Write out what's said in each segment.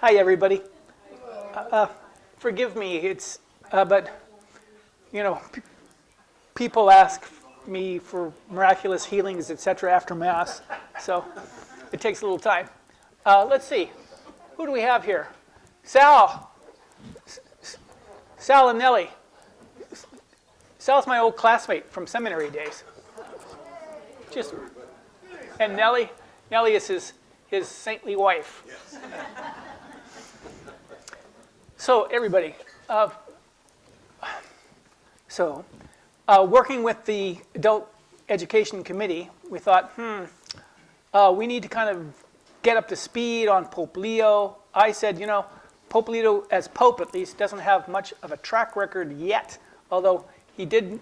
Hi, everybody. Forgive me, but people ask me for miraculous healings, etc., after Mass, so it takes a little time. Let's see, who do we have here? Sal and Nellie. Sal's my old classmate from seminary days. And Nellie is his saintly wife. So everybody, working with the Adult Education Committee, we thought, we need to kind of get up to speed on Pope Leo. I said, Pope Leo, as Pope at least, doesn't have much of a track record yet, although he did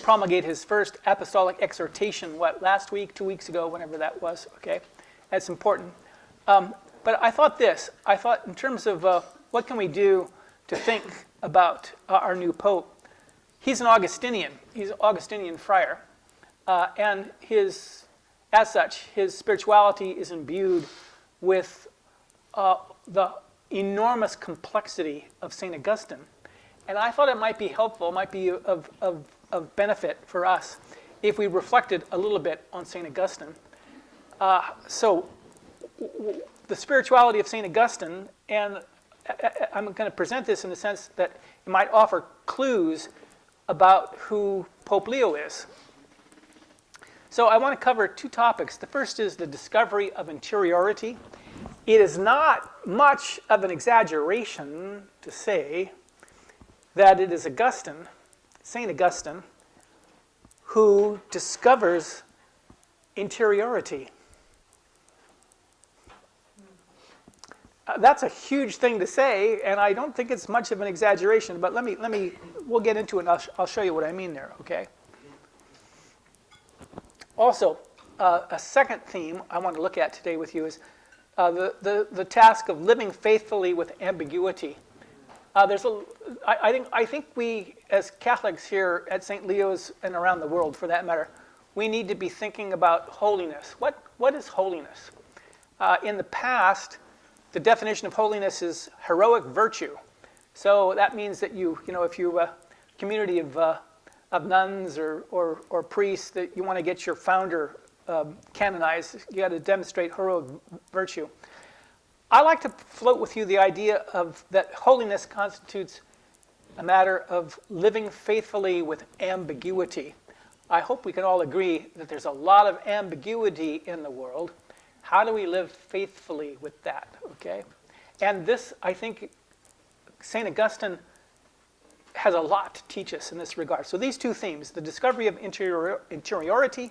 promulgate his first apostolic exhortation, last week, 2 weeks ago, whenever that was, okay? That's important. But I thought in terms of what can we do to think about our new Pope. He's an Augustinian. He's an Augustinian friar. And as such, his spirituality is imbued with the enormous complexity of St. Augustine. And I thought it might be helpful, might be of benefit for us if we reflected a little bit on St. Augustine. The spirituality of St. Augustine, and I'm going to present this in the sense that it might offer clues about who Pope Leo is. So I want to cover two topics. The first is the discovery of interiority. It is not much of an exaggeration to say that it is Augustine, St. Augustine, who discovers interiority. That's a huge thing to say, and I don't think it's much of an exaggeration, but we'll get into it, and I'll show you what I mean there, okay? Also, a second theme I want to look at today with you is the task of living faithfully with ambiguity. I think we, as Catholics here at St. Leo's and around the world, for that matter, we need to be thinking about holiness. What is holiness? In the past, the definition of holiness is heroic virtue. So that means that if you're a community of nuns or priests, that you want to get your founder canonized, you got to demonstrate heroic virtue. I like to float with you the idea of that holiness constitutes a matter of living faithfully with ambiguity. I hope we can all agree that there's a lot of ambiguity in the world. How do we live faithfully with that, okay? And this, I think, St. Augustine has a lot to teach us in this regard. So these two themes, the discovery of interiority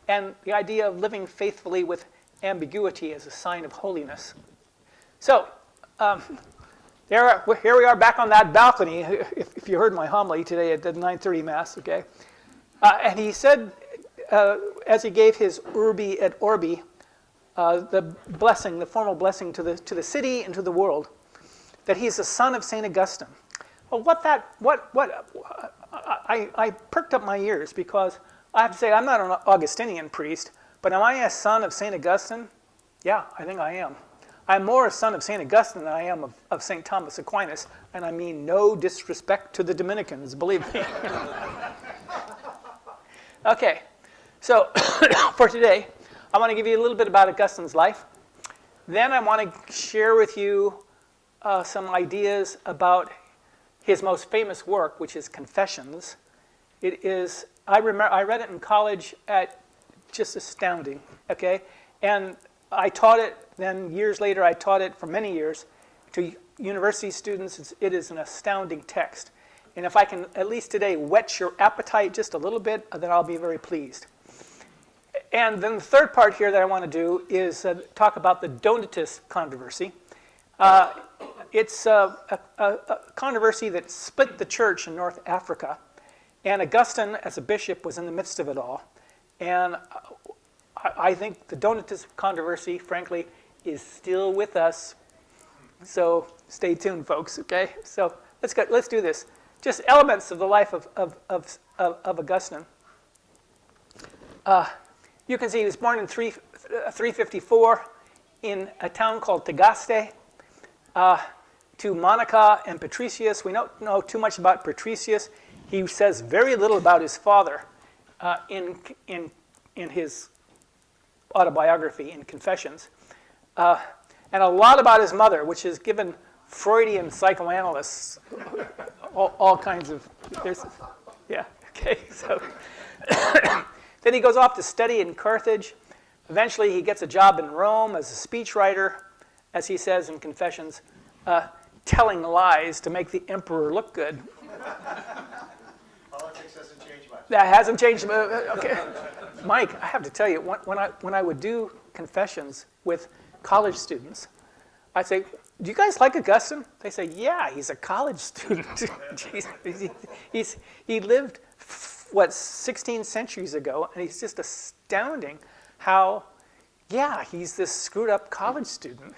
and the idea of living faithfully with ambiguity as a sign of holiness. So here we are back on that balcony, if you heard my homily today at the 9:30 Mass, okay? And he said, as he gave his Urbi et Orbi, the blessing, the formal blessing to the city and to the world, that he's the son of St. Augustine. Well, I perked up my ears because I have to say I'm not an Augustinian priest, but am I a son of St. Augustine? Yeah, I think I am. I'm more a son of St. Augustine than I am of St. Thomas Aquinas, and I mean no disrespect to the Dominicans, believe me. Okay, so for today, I want to give you a little bit about Augustine's life. Then I want to share with you some ideas about his most famous work, which is Confessions. It is, I read it in college at just astounding, okay? And I taught it, then years later I taught it for many years to university students. It is an astounding text. And if I can at least today whet your appetite just a little bit, then I'll be very pleased. And then the third part here that I want to do is talk about the Donatist controversy. It's a controversy that split the church in North Africa. And Augustine, as a bishop, was in the midst of it all. And I think the Donatist controversy, frankly, is still with us. So stay tuned, folks, okay? So let's do this. Just elements of the life of Augustine. You can see he was born in 354 in a town called Tagaste to Monica and Patricius. We don't know too much about Patricius. He says very little about his father in his autobiography, in Confessions, and a lot about his mother, which has given Freudian psychoanalysts all kinds of. So then he goes off to study in Carthage. Eventually, he gets a job in Rome as a speechwriter, as he says in Confessions, telling lies to make the emperor look good. Politics hasn't changed much. That hasn't changed. Okay. Mike, I have to tell you, when I would do Confessions with college students, I'd say, do you guys like Augustine? They say, yeah, he's a college student. Jeez, he lived, 16 centuries ago, and he's just astounding how, he's this screwed up college student.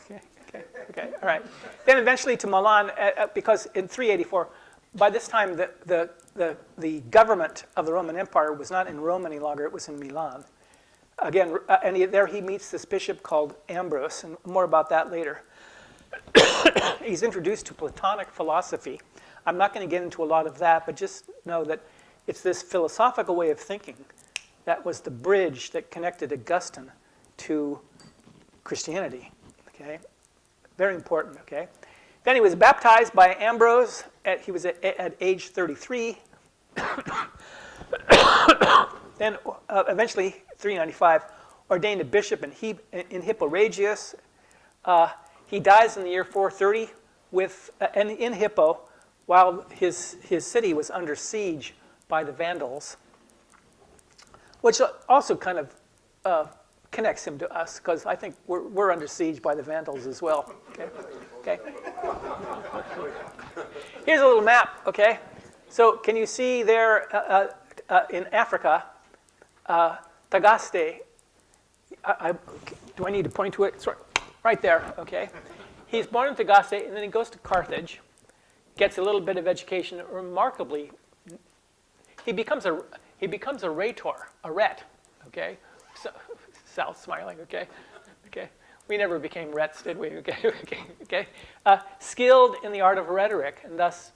Okay, all right. Then eventually to Milan, because in 384, by this time the government of the Roman Empire was not in Rome any longer, it was in Milan. Again, there he meets this bishop called Ambrose, and more about that later. He's introduced to Platonic philosophy. I'm not going to get into a lot of that, but just know that it's this philosophical way of thinking that was the bridge that connected Augustine to Christianity. Okay, very important. Okay, then he was baptized by Ambrose. He was at age 33. Then eventually, 395, ordained a bishop in Hippo-Regius. He dies in the year 430 in Hippo, while his city was under siege by the Vandals, which also kind of connects him to us, because I think we're under siege by the Vandals as well. Okay. Here's a little map. Okay, so can you see there in Africa, Tagaste? Do I need to point to it? It's right there. Okay, he's born in Tagaste, and then he goes to Carthage, gets a little bit of education. Remarkably, he becomes a rhetor, a rhet. Okay, so, Sal's smiling. Okay. We never became rhets, did we? Okay. Skilled in the art of rhetoric, and thus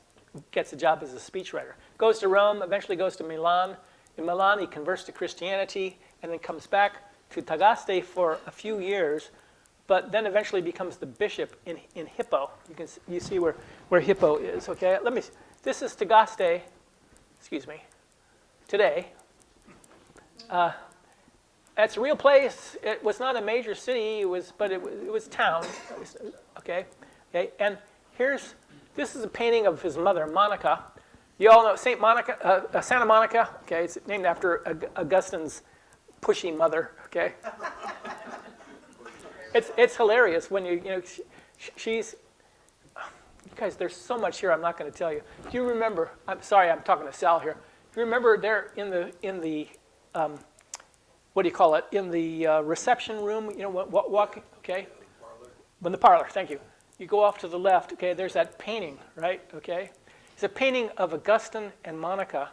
gets a job as a speechwriter. Goes to Rome, eventually goes to Milan. In Milan, he converts to Christianity, and then comes back to Tagaste for a few years, but then eventually becomes the bishop in Hippo. You see where Hippo is. Okay. This is Tagaste. Excuse me. Today. It's a real place. It was not a major city, but it was town. Okay. And this is a painting of his mother, Monica. You all know Santa Monica. Okay, it's named after Augustine's pushy mother. Okay. It's hilarious when she's. You guys, there's so much here I'm not going to tell you. Do you remember? I'm sorry, I'm talking to Sal here. Do you remember there in the what do you call it? In the reception room, walking, okay? In the parlor, thank you. You go off to the left, okay, there's that painting, right, okay? It's a painting of Augustine and Monica.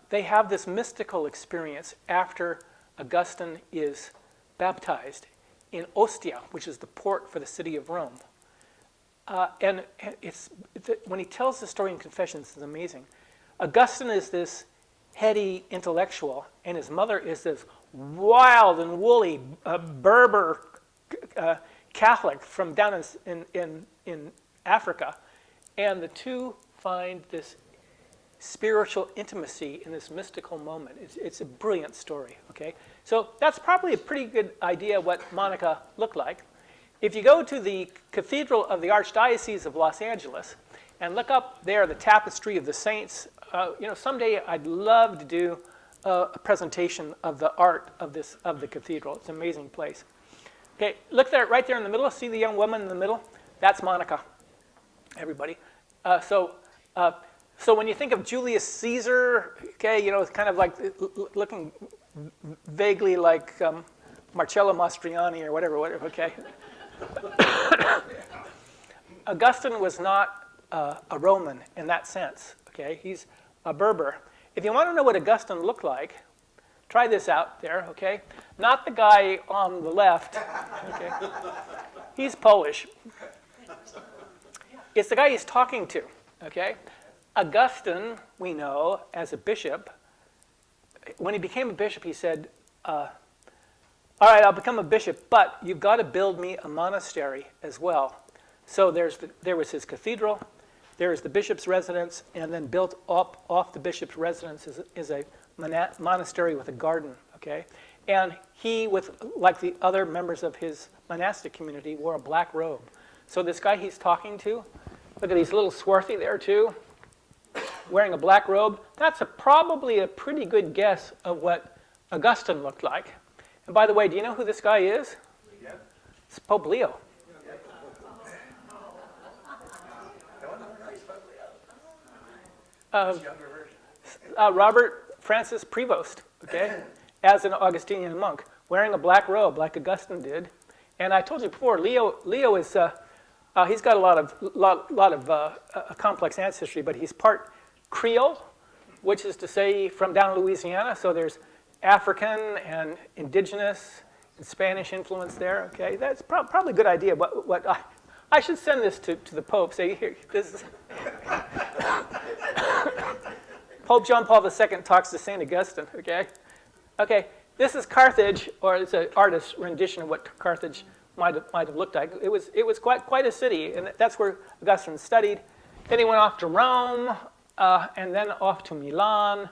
They have this mystical experience after Augustine is baptized in Ostia, which is the port for the city of Rome. And when he tells the story in Confessions, it's amazing. Augustine is this heady intellectual, and his mother is this wild and woolly Berber Catholic from down in Africa, and the two find this spiritual intimacy in this mystical moment. It's a brilliant story. Okay, so that's probably a pretty good idea what Monica looked like. If you go to the Cathedral of the Archdiocese of Los Angeles and look up there the Tapestry of the Saints. Someday I'd love to do a presentation of the art of the cathedral. It's an amazing place. Okay, look there, right there in the middle. See the young woman in the middle? That's Monica. Everybody. So when you think of Julius Caesar, okay, it's kind of like looking vaguely like Marcello Mastroianni or whatever. Okay. Augustine was not a Roman in that sense. Okay, he's a Berber. If you want to know what Augustine looked like, Try this out there, okay? Not the guy on the left, okay? He's Polish. It's the guy he's talking to, okay? Augustine, we know, as a bishop, when he became a bishop, he said, all right, I'll become a bishop, but you've got to build me a monastery as well. So there was his cathedral, there is the bishop's residence, and then built up off the bishop's residence is a monastery with a garden, okay? And he, like the other members of his monastic community, wore a black robe. So this guy he's talking to, look at he's a little swarthy there too, wearing a black robe. That's probably a pretty good guess of what Augustine looked like. And by the way, do you know who this guy is? Yeah. It's Pope Leo. Robert Francis Prevost, okay, as an Augustinian monk, wearing a black robe like Augustine did. And I told you before, Leo is he's got a lot of complex ancestry, but he's part Creole, which is to say from down in Louisiana. So there's African and indigenous and Spanish influence there. Okay, that's probably a good idea. What I should send this to the Pope. Say here, this is Pope John Paul II talks to Saint Augustine. Okay. This is Carthage, or it's an artist's rendition of what Carthage might have looked like. It was quite a city, and that's where Augustine studied. Then he went off to Rome, and then off to Milan.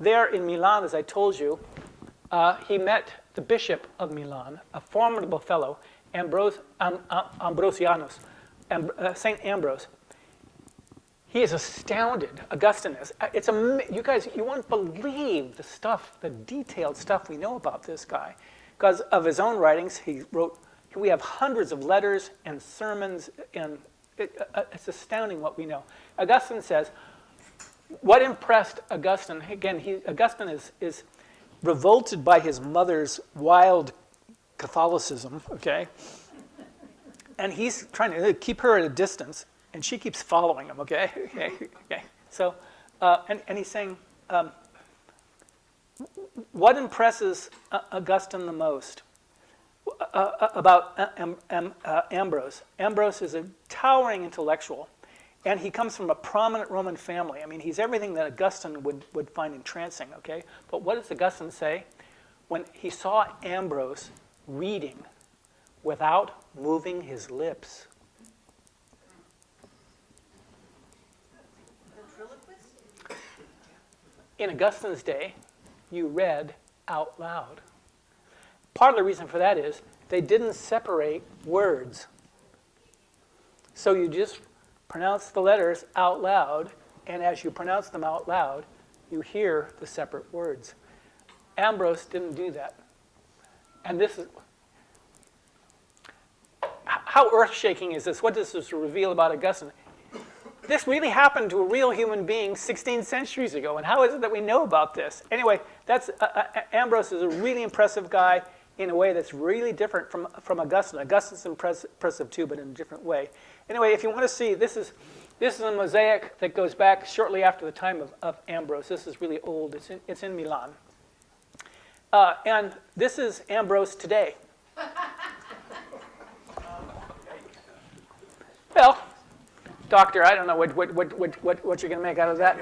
There in Milan, as I told you, he met the bishop of Milan, a formidable fellow, Ambrosianus, Saint Ambrose. He is astounded, Augustine is. You guys, you won't believe the detailed stuff we know about this guy. Because of his own writings, we have hundreds of letters and sermons, and it's astounding what we know. Augustine says, what impressed Augustine, again, Augustine is revolted by his mother's wild Catholicism, okay? And he's trying to keep her at a distance, and she keeps following him, okay? Okay. So, and he's saying, what impresses Augustine the most about Ambrose? Ambrose is a towering intellectual, and he comes from a prominent Roman family. I mean, he's everything that Augustine would find entrancing, okay? But what does Augustine say? When he saw Ambrose reading without moving his lips. In Augustine's day, you read out loud. Part of the reason for that is they didn't separate words. So you just pronounce the letters out loud, and as you pronounce them out loud, you hear the separate words. Ambrose didn't do that. And this is, how earth-shaking is this? What does this reveal about Augustine? This really happened to a real human being 16 centuries ago, and how is it that we know about this? Anyway, Ambrose is a really impressive guy in a way that's really different from Augustine. Augustine's impressive too, but in a different way. Anyway, if you want to see, this is a mosaic that goes back shortly after the time of Ambrose. This is really old. It's in Milan. And this is Ambrose today. Well, doctor, I don't know what you're going to make out of that.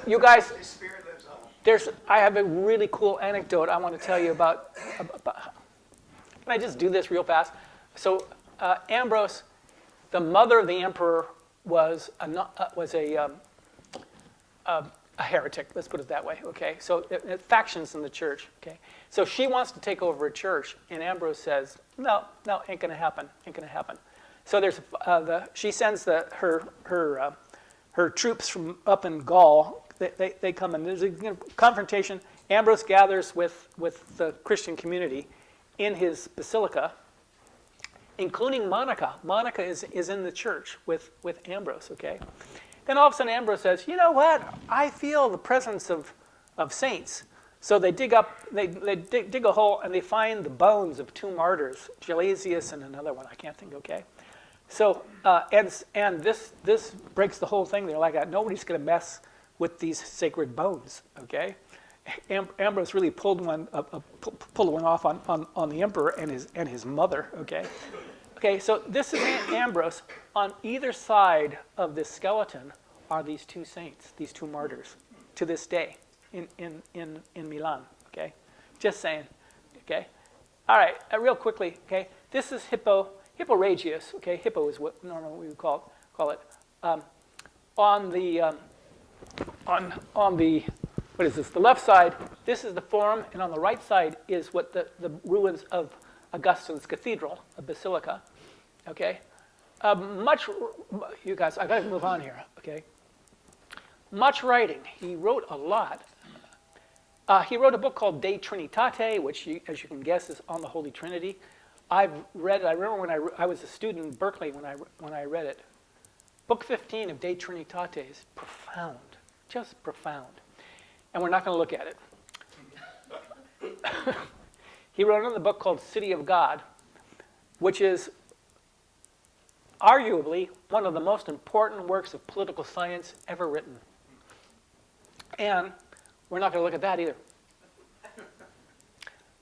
You guys, I have a really cool anecdote I want to tell you about. Can I just do this real fast? So Ambrose, the mother of the emperor, was a heretic. Let's put it that way. Okay. So factions in the church. Okay. So she wants to take over a church, and Ambrose says, "No, ain't gonna happen. Ain't gonna happen." So there's she sends her troops from up in Gaul. They come and there's a confrontation. Ambrose gathers with the Christian community in his basilica, including Monica. Monica is in the church with Ambrose. Okay. Then all of a sudden Ambrose says, "You know what? I feel the presence of saints." So they dig a hole, and they find the bones of two martyrs, Gelasius and another one, I can't think, okay? So, and this breaks the whole thing. They're like, nobody's going to mess with these sacred bones, okay? Ambrose really pulled one off on the emperor and his mother, okay? Okay, so this is Ambrose. On either side of this skeleton are these two saints, these two martyrs, to this day in Milan, okay? Just saying, okay? All right, real quickly, okay? This is Hipporegius, okay? Hippo is what normally we would call it. On the what is this? The left side, this is the forum, and on the right side is what the ruins of Augustine's cathedral, a basilica. Okay, you guys, I got to move on here. Okay, much writing. He wrote a lot. He wrote a book called De Trinitate, which, as you can guess, is on the Holy Trinity. I've read it. I remember when I was a student in Berkeley when I read it. Book 15 of De Trinitate is profound, just profound. And we're not going to look at it. He wrote another book called City of God, which is arguably one of the most important works of political science ever written. And we're not going to look at that either.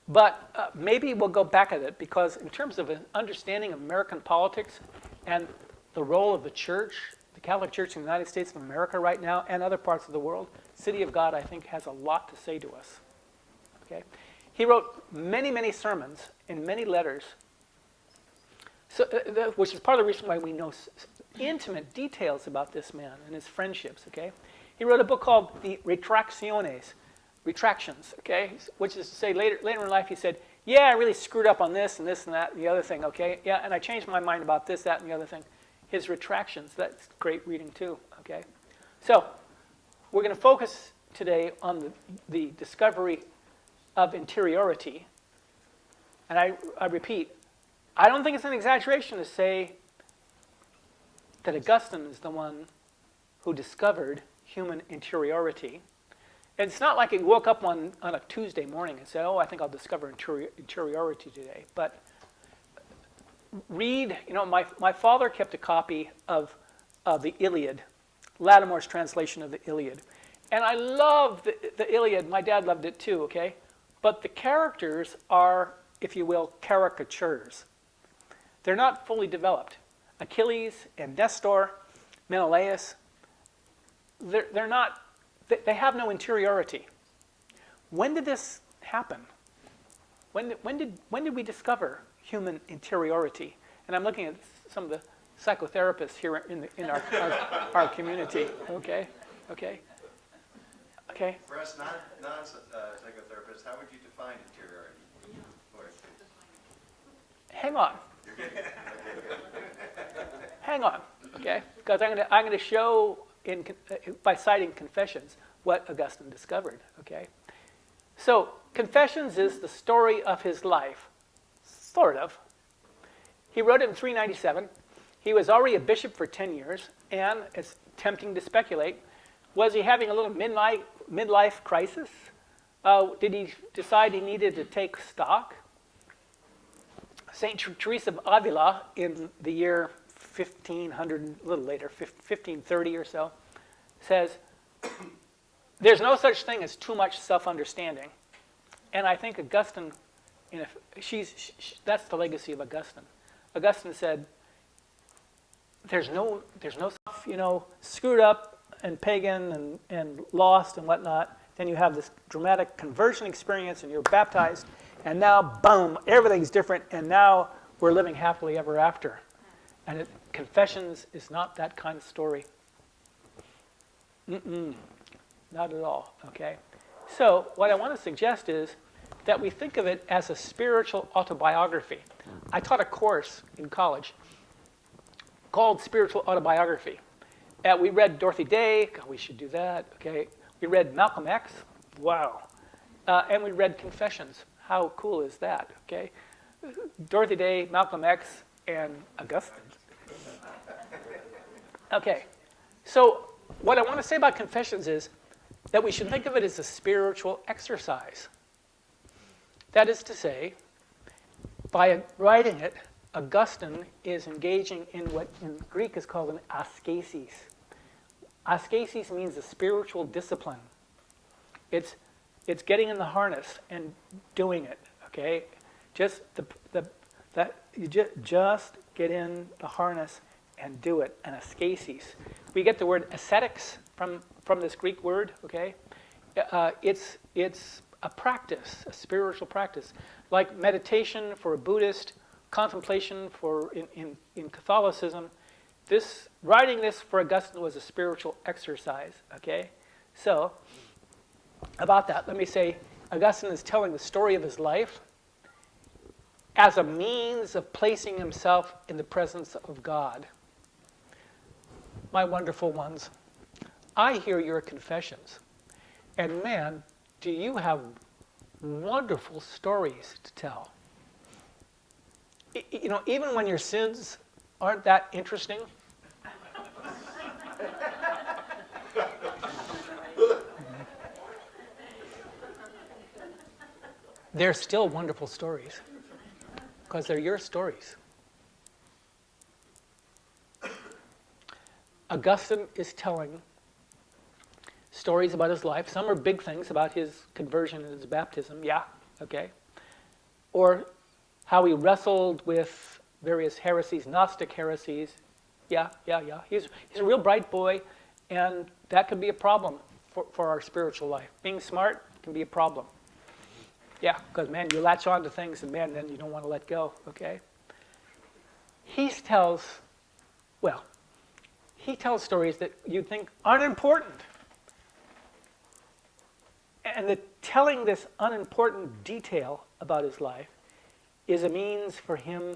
But maybe we'll go back at it, because in terms of an understanding of American politics and the role of the church, the Catholic Church in the United States of America right now and other parts of the world, City of God, I think, has a lot to say to us. Okay? He wrote many, many sermons and many letters, so, which is part of the reason why we know intimate details about this man and his friendships. Okay? He wrote a book called the Retractions, okay? Which is to say, later in life, he said, yeah, I really screwed up on this and that and the other thing, okay? Yeah, and I changed my mind about this, that, and the other thing. His retractions, that's great reading too, okay? So, we're going to focus today on the discovery of interiority. And I repeat, I don't think it's an exaggeration to say that Augustine is the one who discovered human interiority. It's not like he woke up on a Tuesday morning and said, oh, I think I'll discover interiority today. But read, my father kept a copy of the Iliad, Lattimore's translation of the Iliad. And I love the Iliad. My dad loved it too, okay? But the characters are, if you will, caricatures. They're not fully developed. Achilles and Nestor, Menelaus, they're not, they have no interiority. When did this happen? When did we discover human interiority? And I'm looking at some of the psychotherapists here in our community. Okay. For us non-psychotherapists, how would you define interiority? Hang on. Okay, because I'm going to show by citing Confessions what Augustine discovered. Okay, so Confessions is the story of his life, sort of. He wrote it in 397. He was already a bishop for 10 years, and it's tempting to speculate, was he having a little midlife crisis? Did he decide he needed to take stock? St. Teresa of Avila, in the year 1500, a little later, 1530 or so, says, there's no such thing as too much self-understanding. And I think Augustine, that's the legacy of Augustine. Augustine said, there's no stuff, screwed up and pagan and lost and whatnot. Then you have this dramatic conversion experience and you're baptized, and now, boom, everything's different, and now we're living happily ever after. And Confessions is not that kind of story. Not at all, okay? So what I want to suggest is that we think of it as a spiritual autobiography. I taught a course in college called Spiritual Autobiography. We read Dorothy Day. God, we should do that, okay? We read Malcolm X. Wow. And we read Confessions. How cool is that, okay? Dorothy Day, Malcolm X, and Augustine. Okay, so what I want to say about Confessions is that we should think of it as a spiritual exercise. That is to say, by writing it, Augustine is engaging in what in Greek is called an ascesis. Ascesis means a spiritual discipline. It's getting in the harness and doing it. Okay, just you just get in the harness and do it. An ascesis. We get the word ascetics from this Greek word. Okay, it's a practice, a spiritual practice, like meditation for a Buddhist, contemplation for in Catholicism. Writing this for Augustine was a spiritual exercise. Okay, so about that, let me say Augustine is telling the story of his life as a means of placing himself in the presence of God. My wonderful ones, I hear your confessions, and man, do you have wonderful stories to tell. You know, even when your sins aren't that interesting, they're still wonderful stories because they're your stories. Augustine is telling stories about his life. Some are big things about his conversion and his baptism, yeah, okay. Or how he wrestled with various heresies, Gnostic heresies, yeah. He's a real bright boy, and that can be a problem for our spiritual life. Being smart can be a problem. Yeah, because man, you latch on to things, and man, then you don't want to let go, okay? He tells stories that you think aren't important. And telling this unimportant detail about his life is a means for him,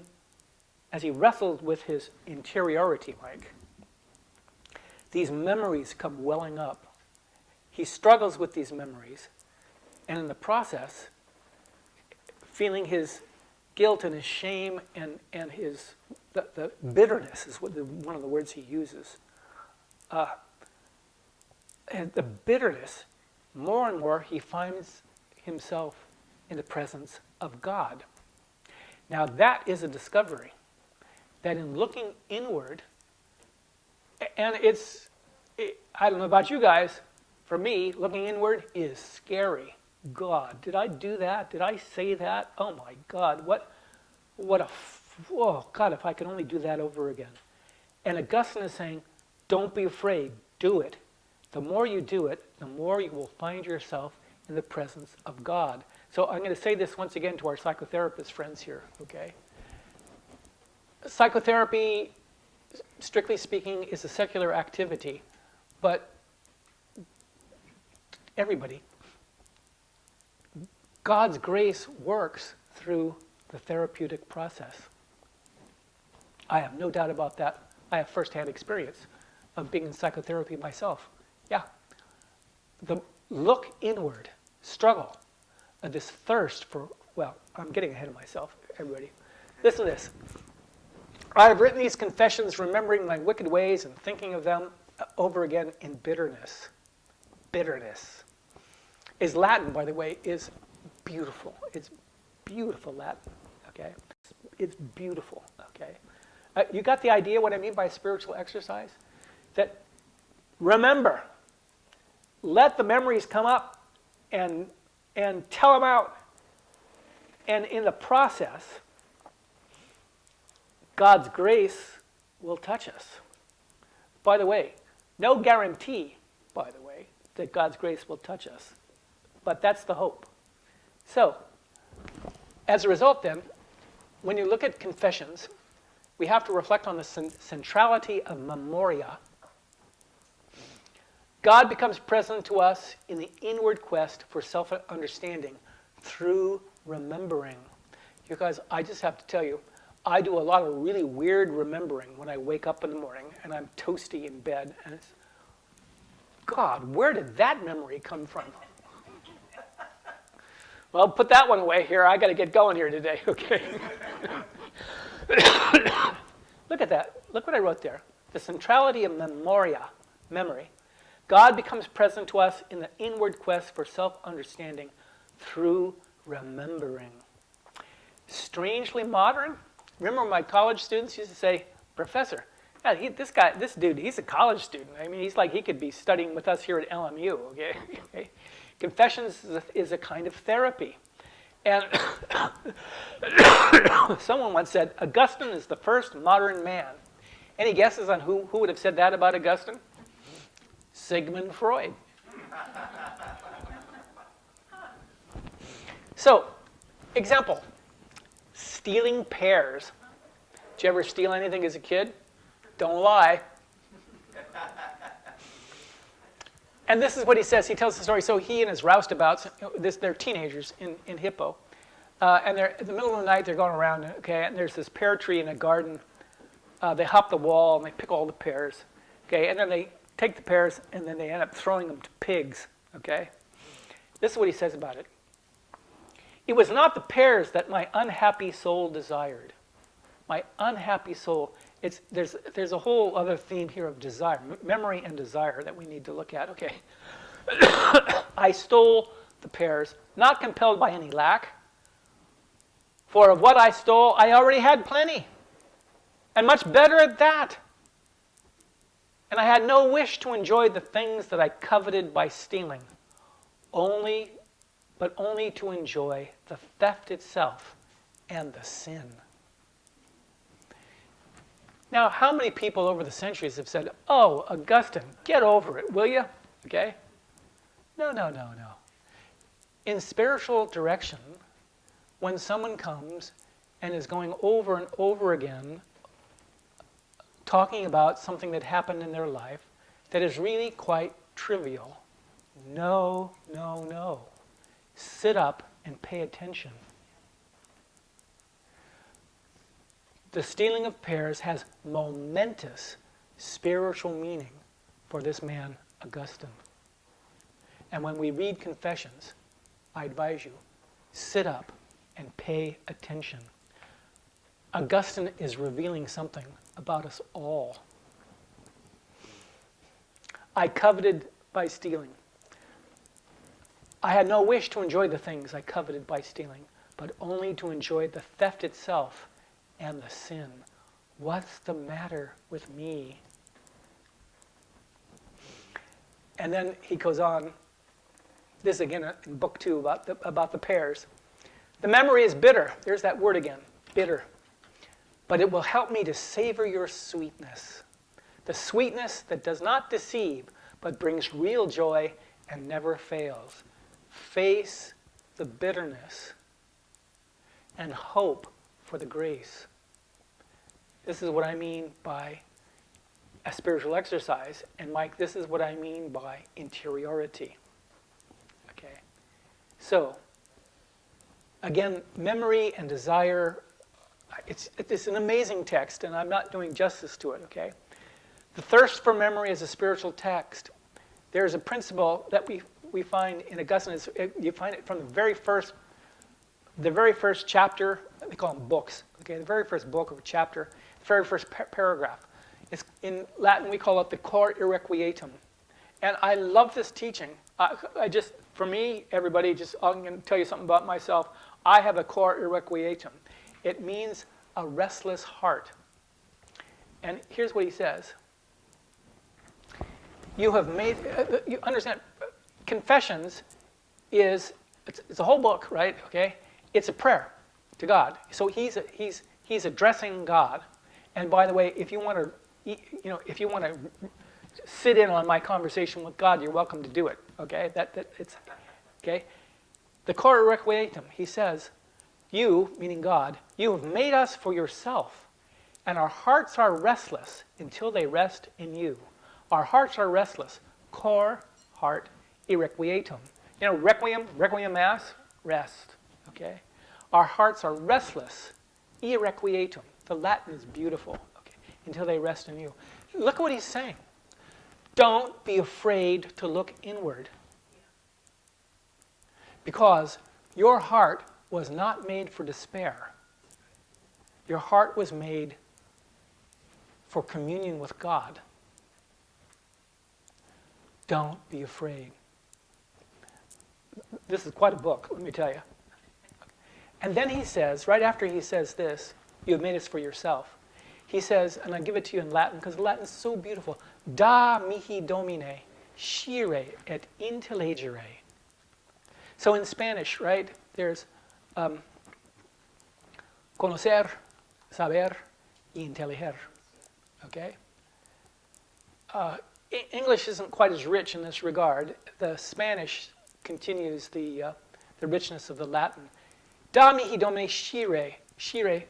as he wrestled with his interiority, like, these memories come welling up. He struggles with these memories, and in the process, feeling his guilt and his shame and his the bitterness is one of the words he uses. And the bitterness, more and more, he finds himself in the presence of God. Now that is a discovery, that in looking inward, and I don't know about you guys, for me, looking inward is scary. God, did I do that? Did I say that? Oh my God, oh God, if I could only do that over again. And Augustine is saying, don't be afraid, do it. The more you do it, the more you will find yourself in the presence of God. So I'm going to say this once again to our psychotherapist friends here, okay? Psychotherapy, strictly speaking, is a secular activity, but everybody, God's grace works through the therapeutic process. I have no doubt about that. I have firsthand experience of being in psychotherapy myself. Yeah. The look inward, struggle, this thirst for, I'm getting ahead of myself, everybody. Listen to this. I have written these confessions remembering my wicked ways and thinking of them over again in bitterness. Bitterness is Latin, by the way, is beautiful. It's beautiful Latin, okay? It's beautiful, okay? You got the idea what I mean by spiritual exercise? That remember, let the memories come up and tell them out. And in the process, God's grace will touch us. By the way, no guarantee, by the way, that God's grace will touch us. But that's the hope. So, as a result then, when you look at confessions, we have to reflect on the centrality of memoria. God becomes present to us in the inward quest for self-understanding through remembering. You guys, I just have to tell you, I do a lot of really weird remembering when I wake up in the morning and I'm toasty in bed. And it's, God, where did that memory come from? Well, put that one away here. I got to get going here today, okay? Look at that. Look what I wrote there. The centrality of memoria, memory. God becomes present to us in the inward quest for self-understanding through remembering. Strangely modern, Remember my college students used to say, Professor, yeah, this dude, he's a college student. I mean, he's like, he could be studying with us here at LMU, okay? Okay? Confessions is a kind of therapy. And someone once said, Augustine is the first modern man. Any guesses on who would have said that about Augustine? Sigmund Freud. So, example, stealing pears. Did you ever steal anything as a kid? Don't lie. And this is what he says. He tells the story. So he and his roustabouts, they're teenagers in Hippo, and they're in the middle of the night. They're going around, okay, and there's this pear tree in a garden. They hop the wall and they pick all the pears, okay, and then they take the pears and then they end up throwing them to pigs, okay. This is what he says about it. It was not the pears that my unhappy soul desired. My unhappy soul. There's a whole other theme here of desire, memory and desire that we need to look at. Okay. I stole the pears, not compelled by any lack, for of what I stole I already had plenty, and much better at that. And I had no wish to enjoy the things that I coveted by stealing, but only to enjoy the theft itself and the sin. Now, how many people over the centuries have said, oh, Augustine, get over it, will you? Okay? No. In spiritual direction, when someone comes and is going over and over again talking about something that happened in their life that is really quite trivial, no. Sit up and pay attention. The stealing of pears has momentous spiritual meaning for this man, Augustine. And when we read Confessions, I advise you, sit up and pay attention. Augustine is revealing something about us all. I coveted by stealing. I had no wish to enjoy the things I coveted by stealing, but only to enjoy the theft itself and the sin. What's the matter with me? And then he goes on, this again in book 2 about the pears. The memory is bitter. There's that word again, bitter. But it will help me to savor your sweetness. The sweetness that does not deceive, but brings real joy and never fails. Face the bitterness and hope for the grace. This is what I mean by a spiritual exercise. And Mike, this is what I mean by interiority. Okay. So, again, memory and desire, it's an amazing text, and I'm not doing justice to it, okay? The thirst for memory is a spiritual text. There's a principle that we find in Augustine. You find it from the very first chapter. They call them books. Okay, the very first book or chapter, the very first paragraph. It's in Latin we call it the cor irrequietum, and I love this teaching. For me, everybody, I'm going to tell you something about myself. I have a cor irrequietum. It means a restless heart. And here's what he says. You have made. You understand? Confessions it's a whole book, right? Okay, it's a prayer to God. So he's addressing God. And by the way, if you want to sit in on my conversation with God, you're welcome to do it. Okay, it's okay. The cor irrequietum, he says, you, meaning God, you have made us for yourself, and our hearts are restless until they rest in you. Our hearts are restless. Cor, heart, irrequietum. You know, requiem mass, rest. Okay? Our hearts are restless. Irrequietum. The Latin is beautiful. Okay? Until they rest in you. Look at what he's saying. Don't be afraid to look inward. Because your heart was not made for despair. Your heart was made for communion with God. Don't be afraid. This is quite a book, let me tell you. And then he says, right after he says this, You have made us for yourself. He says, and I give it to you in Latin because Latin is so beautiful. Da mihi domine, scire et intellegere. So in Spanish, right, there's conocer, saber, y intelliger. Okay? English isn't quite as rich in this regard. The Spanish continues the richness of the Latin. Da mihi domine scire. Scire.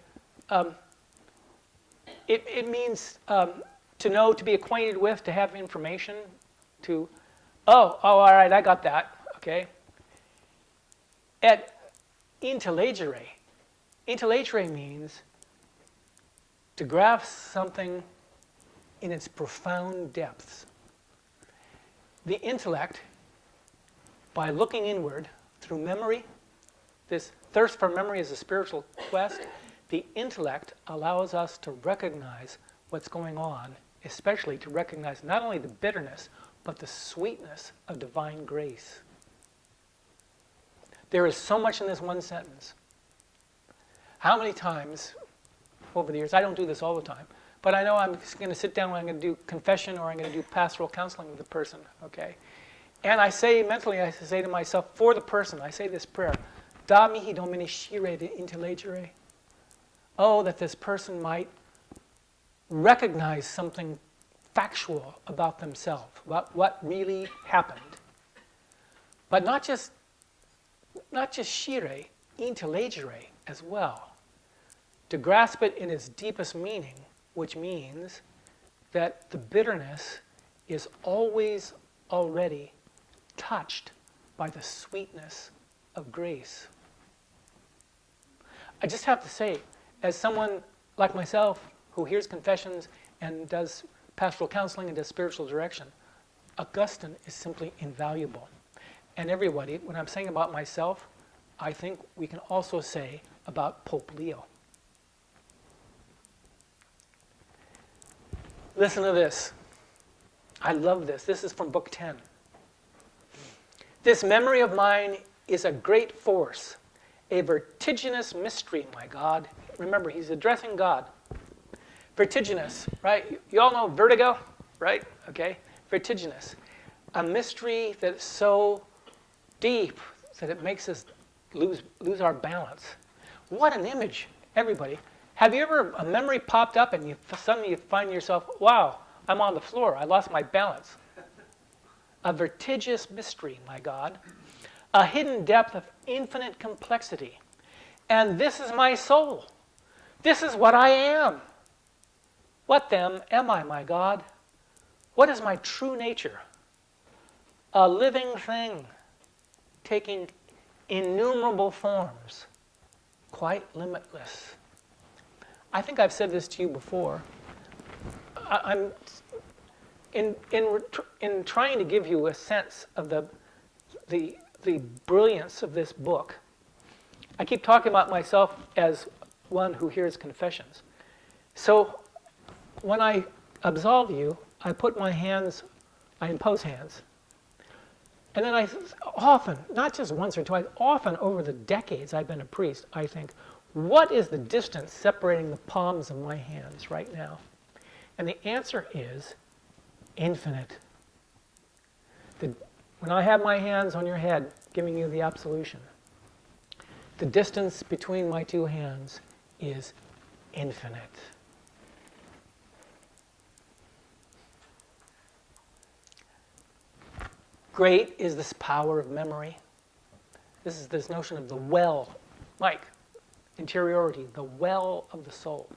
It means to know, to be acquainted with, to have information, to, all right, I got that, okay? Et intellegere. Intellegere means to grasp something in its profound depths. The intellect, by looking inward through memory, this thirst for memory is a spiritual quest. The intellect allows us to recognize what's going on, especially to recognize not only the bitterness, but the sweetness of divine grace. There is so much in this one sentence. How many times over the years, I don't do this all the time, but I know I'm going to sit down when I'm going to do confession or I'm going to do pastoral counseling with the person, okay? And I say mentally, I say to myself, for the person, I say this prayer, Da mihi domine scire de intellegere. Oh, that this person might recognize something factual about themselves, about what really happened. But not just scire, intellegere as well. To grasp it in its deepest meaning, which means that the bitterness is always already touched by the sweetness of grace. I just have to say, as someone like myself who hears confessions and does pastoral counseling and does spiritual direction, Augustine is simply invaluable. And everybody, when I'm saying about myself, I think we can also say about Pope Leo. Listen to this. I love this. This is from Book 10. This memory of mine is a great force, a vertiginous mystery, my God. Remember, he's addressing God. Vertiginous, right? You all know vertigo, right? Okay. Vertiginous. A mystery that's so deep that it makes us lose our balance. What an image, everybody. Have you ever, a memory popped up and suddenly you find yourself, wow, I'm on the floor. I lost my balance. A vertigious mystery, my God. A hidden depth of infinite complexity. And this is my soul. This is what I am. What then am I, my God? What is my true nature? A living thing, taking innumerable forms, quite limitless. I think I've said this to you before. I'm in trying to give you a sense of the brilliance of this book. I keep talking about myself as one who hears confessions. So when I absolve you, I put my hands, I impose hands. And then I often, not just once or twice, often over the decades I've been a priest, I think, what is the distance separating the palms of my hands right now? And the answer is infinite. When I have my hands on your head, giving you the absolution, the distance between my two hands is infinite. Great is this power of memory. This is this notion of the well, Mike, interiority, the well of the soul.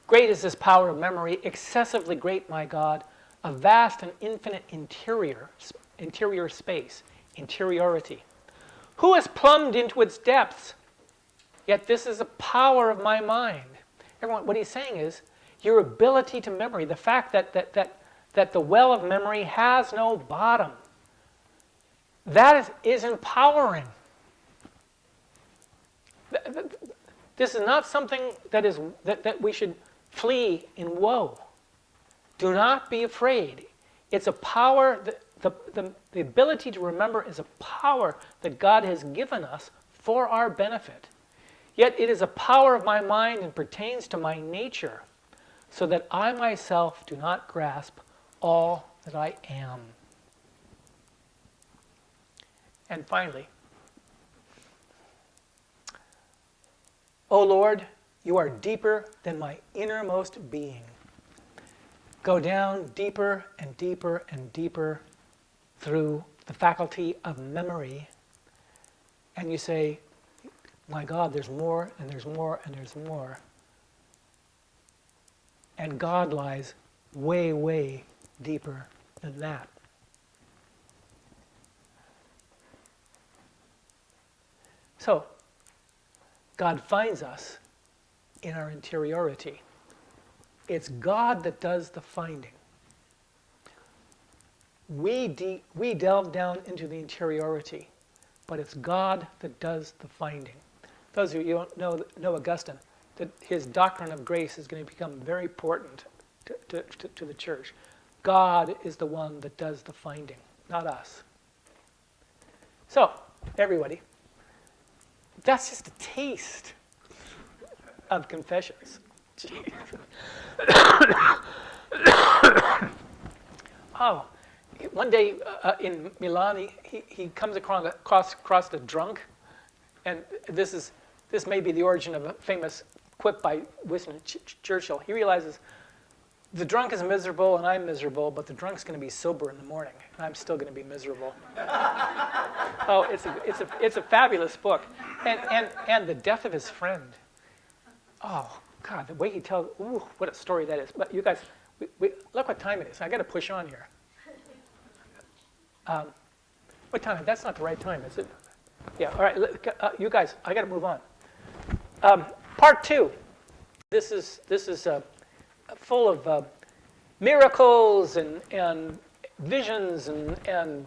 Great is this power of memory, excessively great, my God, a vast and infinite interior space, interiority. Who has plumbed into its depths? Yet this is a power of my mind. Everyone, what he's saying is your ability to memory, the fact that the well of memory has no bottom. That is empowering. This is not something that we should flee in woe. Do not be afraid. It's a power, the ability to remember is a power that God has given us for our benefit. Yet it is a power of my mind and pertains to my nature, so that I myself do not grasp all that I am. And finally, O Lord, you are deeper than my innermost being. Go down deeper and deeper and deeper through the faculty of memory, and you say, my God, there's more and there's more and there's more. And God lies way, way deeper than that. So, God finds us in our interiority. It's God that does the finding. We delve down into the interiority, but it's God that does the finding. Those of you who don't know Augustine, that his doctrine of grace is going to become very important to the church. God is the one that does the finding, not us. So, everybody, that's just a taste of Confessions. Oh, one day in Milan, he comes across a drunk, and this may be the origin of a famous quip by Winston Churchill. He realizes the drunk is miserable and I'm miserable, but the drunk's going to be sober in the morning, and I'm still going to be miserable. Oh, it's a fabulous book, and the death of his friend. Oh God, the way he tells, ooh, what a story that is. But you guys, look what time it is. I got to push on here. What time? That's not the right time, is it? Yeah. All right, you guys, I got to move on. Part 2. This is full of miracles and visions and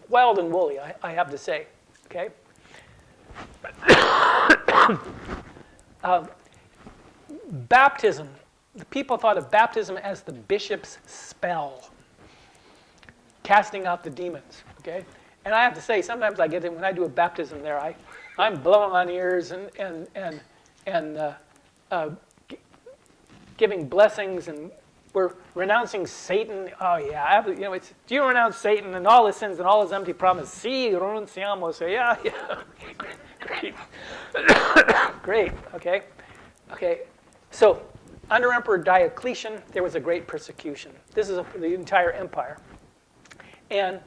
wild and woolly, I have to say. Okay. Baptism. The people thought of baptism as the bishop's spell, casting out the demons. Okay. And I have to say, sometimes I get it when I do a baptism there. I'm blowing on ears and giving blessings, and we're renouncing Satan. Oh yeah, it's, do you renounce Satan and all his sins and all his empty promises? Si, renunciamo. So yeah, great, great. Okay. So under Emperor Diocletian, there was a great persecution. This is the entire empire, and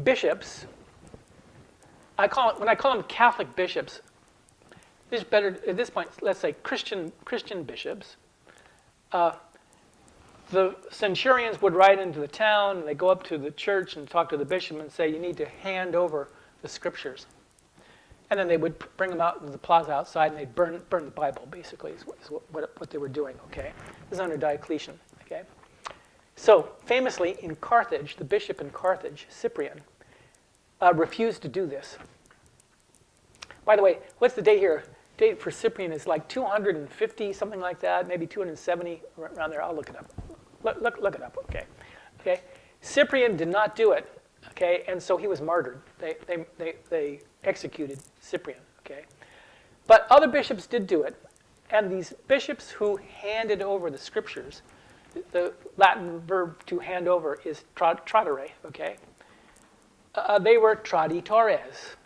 bishops. When I call them Catholic bishops, it's better at this point. Let's say Christian bishops. The centurions would ride into the town, and they go up to the church and talk to the bishop and say, "You need to hand over the scriptures." And then they would bring them out into the plaza outside, and they'd burn the Bible. Basically, is what they were doing. Okay, this is under Diocletian. Okay, so famously in Carthage, the bishop in Carthage, Cyprian, refused to do this. By the way, what's the date here? Date for Cyprian is like 250, something like that, maybe 270, around there. I'll look it up. Look it up. Okay. Cyprian did not do it. Okay, and so he was martyred. They executed Cyprian. Okay, but other bishops did do it, and these bishops who handed over the scriptures, the Latin verb to hand over is tradere. Okay, they were traditores,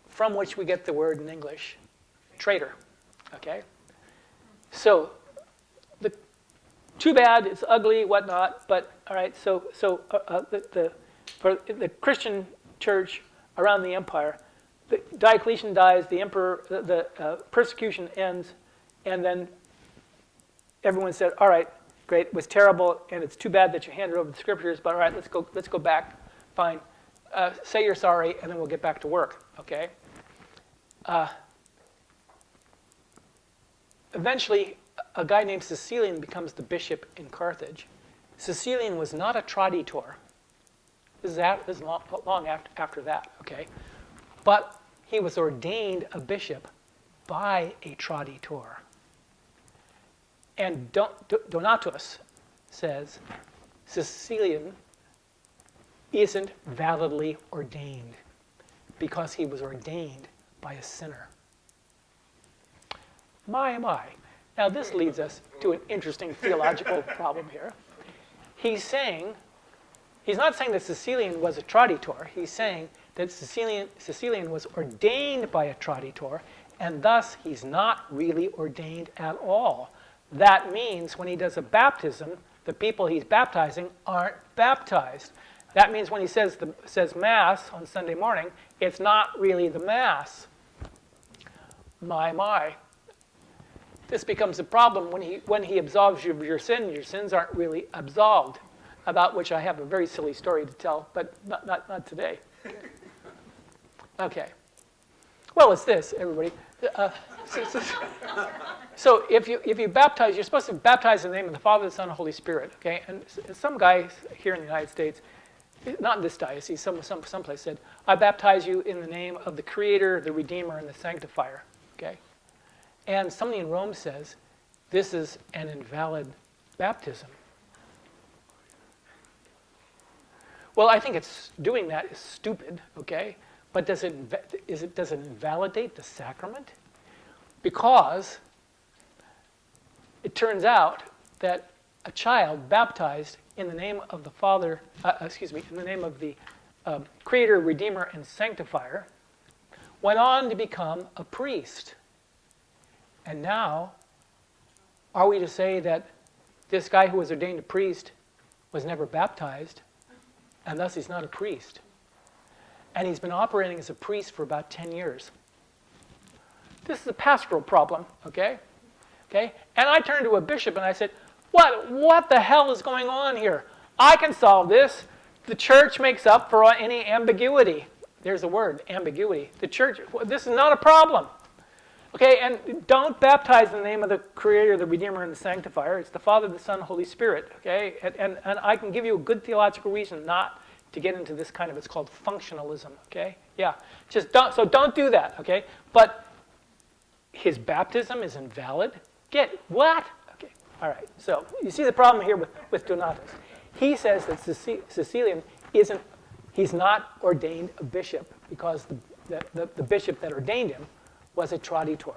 from which we get the word in English, traitor. Okay, so too bad, it's ugly, whatnot. But all right, so for the Christian church around the empire, Diocletian dies, the emperor, the persecution ends, and then everyone said, "All right, great, it was terrible, and it's too bad that you handed over the scriptures. But all right, let's go back. Fine, say you're sorry, and then we'll get back to work." Okay. Eventually, a guy named Cecilian becomes the bishop in Carthage. Cecilian was not a traditor. This is long after that, okay? But he was ordained a bishop by a traditor. And Donatus says Cecilian isn't validly ordained because he was ordained by a sinner. My. Now this leads us to an interesting theological problem here. He's not saying that Cecilian was a traditor. He's saying that Cecilian was ordained by a traditor, and thus he's not really ordained at all. That means when he does a baptism, the people he's baptizing aren't baptized. That means when he says Mass on Sunday morning, it's not really the Mass. My. This becomes a problem when he absolves you of your sins aren't really absolved, about which I have a very silly story to tell, but not today. Okay. Well, it's this, everybody. So if you baptize, you're supposed to baptize in the name of the Father, the Son, and the Holy Spirit. Okay, and some guy here in the United States, not in this diocese, someplace said, "I baptize you in the name of the Creator, the Redeemer, and the Sanctifier." Okay, and somebody in Rome says this is an invalid baptism. Well, I think doing that is stupid. Okay, but does it invalidate the sacrament? Because it turns out that a child baptized in the name of the Father, in the name of the Creator, Redeemer, and Sanctifier, went on to become a priest. And now, are we to say that this guy who was ordained a priest was never baptized, and thus he's not a priest? And he's been operating as a priest for about 10 years. This is a pastoral problem, okay? And I turned to a bishop and I said, what the hell is going on here? I can solve this. The church makes up for any ambiguity. There's a word, ambiguity. The church, this is not a problem. Okay, and don't baptize in the name of the Creator, the Redeemer, and the Sanctifier. It's the Father, the Son, Holy Spirit, okay? And I can give you a good theological reason not to get into this kind of, it's called functionalism, okay? Yeah, don't do that, okay? But his baptism is invalid? What? Okay, all right. So you see the problem here with Donatus. He says that Cecilian he's not ordained a bishop because the bishop that ordained him was a traditor.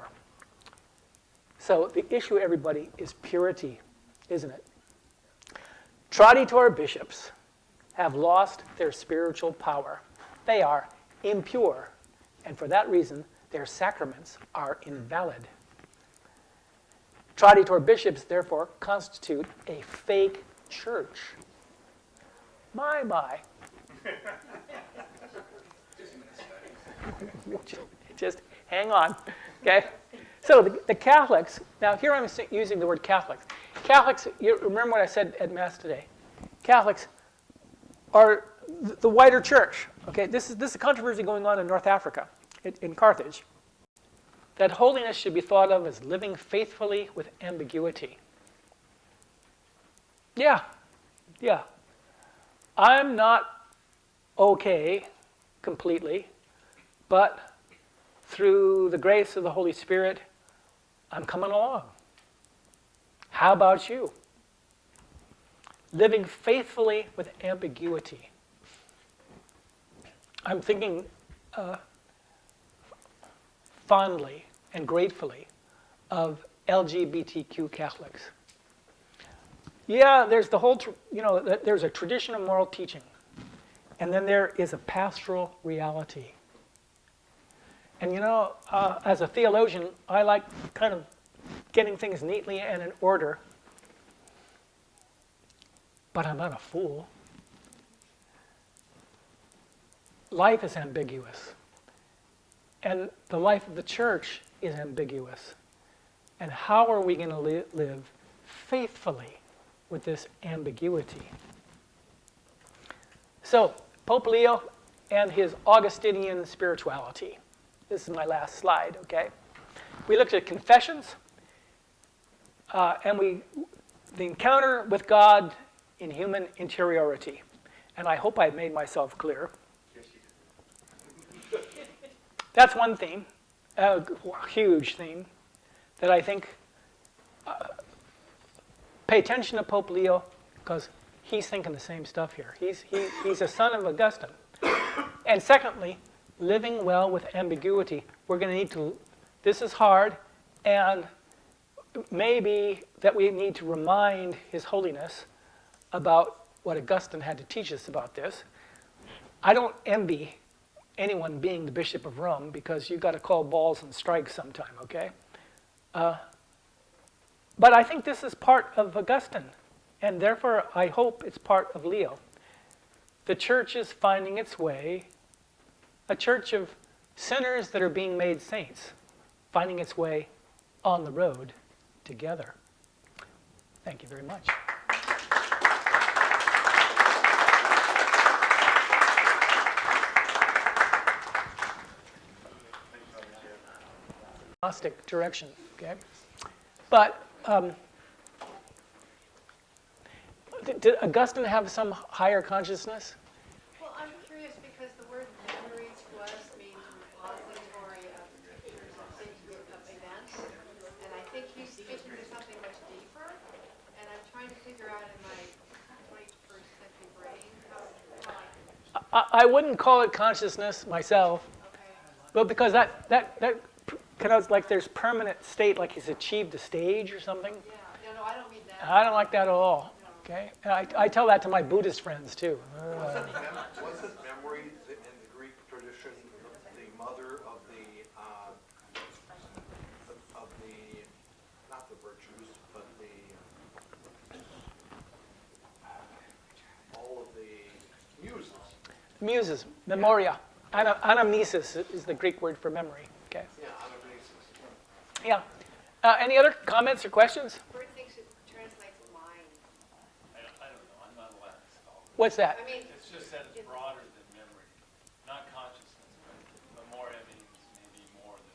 So the issue, everybody, is purity, isn't it? Traditor bishops have lost their spiritual power. They are impure, and for that reason, their sacraments are invalid. Traditor bishops, therefore, constitute a fake church. My. Just hang on, okay? So the Catholics, now here I'm using the word Catholics. Catholics, you remember what I said at Mass today. Catholics are the wider church, okay? This is a controversy going on in North Africa, in Carthage, that holiness should be thought of as living faithfully with ambiguity. Yeah. I'm not okay completely, but through the grace of the Holy Spirit, I'm coming along. How about you? Living faithfully with ambiguity. I'm thinking fondly and gratefully of LGBTQ Catholics. Yeah, there's the whole, there's a tradition of moral teaching, and then there is a pastoral reality. And as a theologian, I like kind of getting things neatly and in order, but I'm not a fool. Life is ambiguous. And the life of the church is ambiguous. And how are we going to live faithfully with this ambiguity? So, Pope Leo and his Augustinian spirituality. This is my last slide, okay? We looked at confessions, and the encounter with God in human interiority. And I hope I've made myself clear. That's one theme, a huge theme, that I think, pay attention to Pope Leo, because he's thinking the same stuff here. He's a son of Augustine. And secondly, living well with ambiguity. We're going to need to, this is hard, and maybe that we need to remind His Holiness about what Augustine had to teach us about this. I don't envy anyone being the Bishop of Rome because you've got to call balls and strikes sometime, okay? But I think this is part of Augustine, and therefore I hope it's part of Leo. The church is finding its way, a church of sinners that are being made saints, finding its way on the road together. Thank you very much. Gnostic direction, okay? But did Augustine have some higher consciousness? Well, I'm curious because the word memory to us means repository of pictures of events, and I think he's speaking to something much deeper, and I'm trying to figure out in my 21st century brain how I wouldn't call it consciousness myself, okay. but because that kind of like there's permanent state, like he's achieved a stage or something. Yeah, no, I don't mean that. I don't like that at all. Okay, and I tell that to my Buddhist friends too. Wasn't memory in the Greek tradition the mother of the not the virtues, but all of the muses? Muses, memoria, anamnesis is the Greek word for memory. Okay. Yeah, anamnesis. Yeah. Any other comments or questions? Bert thinks it translates mind. I don't know. I'm not allowed to call it. What's that? I mean, It's just that it's broader than memory. Not consciousness, but memoria means maybe more than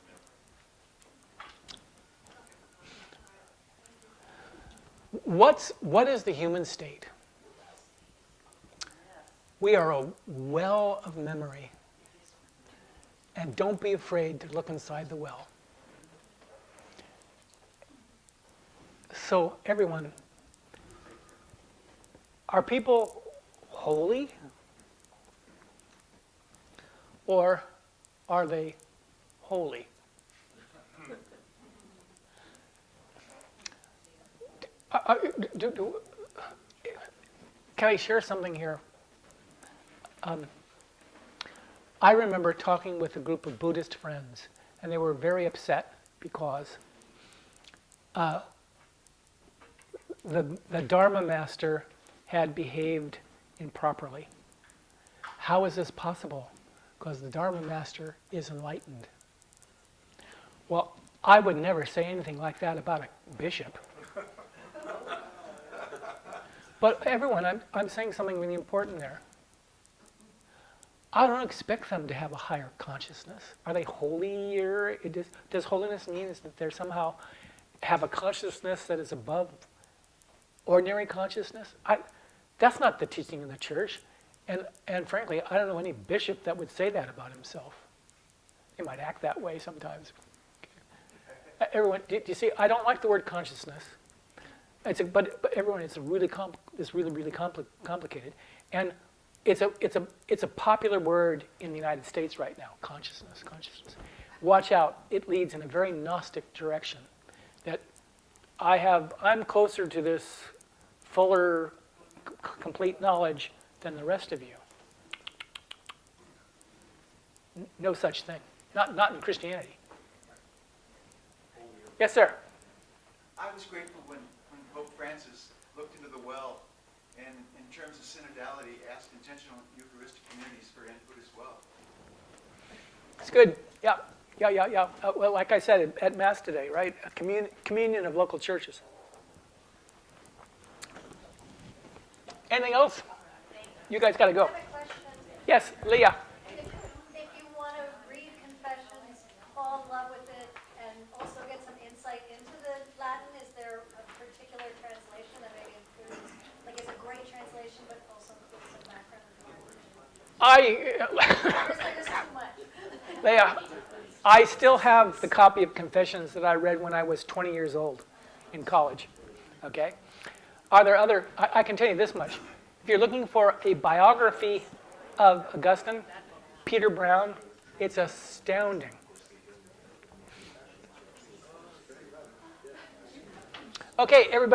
memory. What is the human state? We are a well of memory. And don't be afraid to look inside the well. So, everyone, are people holy? Or are they holy? Can I share something here? I remember talking with a group of Buddhist friends, and they were very upset because the Dharma master had behaved improperly. How is this possible? Because the Dharma master is enlightened. Well, I would never say anything like that about a bishop. But everyone, I'm saying something really important there. I don't expect them to have a higher consciousness. Are they holier? Does holiness mean that they somehow have a consciousness that is above ordinary consciousness? That's not the teaching of the church. And frankly, I don't know any bishop that would say that about himself. He might act that way sometimes. Everyone, do you see? I don't like the word consciousness. But everyone, it's really complicated. And it's a popular word in the United States right now. Consciousness. Watch out! It leads in a very Gnostic direction. That I'm closer to this fuller, complete knowledge than the rest of you. No such thing. Not in Christianity. Yes, sir. I was grateful when Pope Francis looked into the well and in terms of synodality asked intentional Eucharistic communities for input as well. It's good. Yeah. Well, like I said at Mass today, right? A communion of local churches. Anything else? You guys got to go. I have a question. Yes, Leah. If you want to read Confessions, fall in love with it, and also get some insight into the Latin, is there a particular translation that maybe includes, like it's a great translation, but also includes some background information? Or is there just too much? Leah, I still have the copy of Confessions that I read when I was 20 years old in college. Okay? Are there other, I can tell you this much. If you're looking for a biography of Augustine, Peter Brown, it's astounding. Okay, everybody.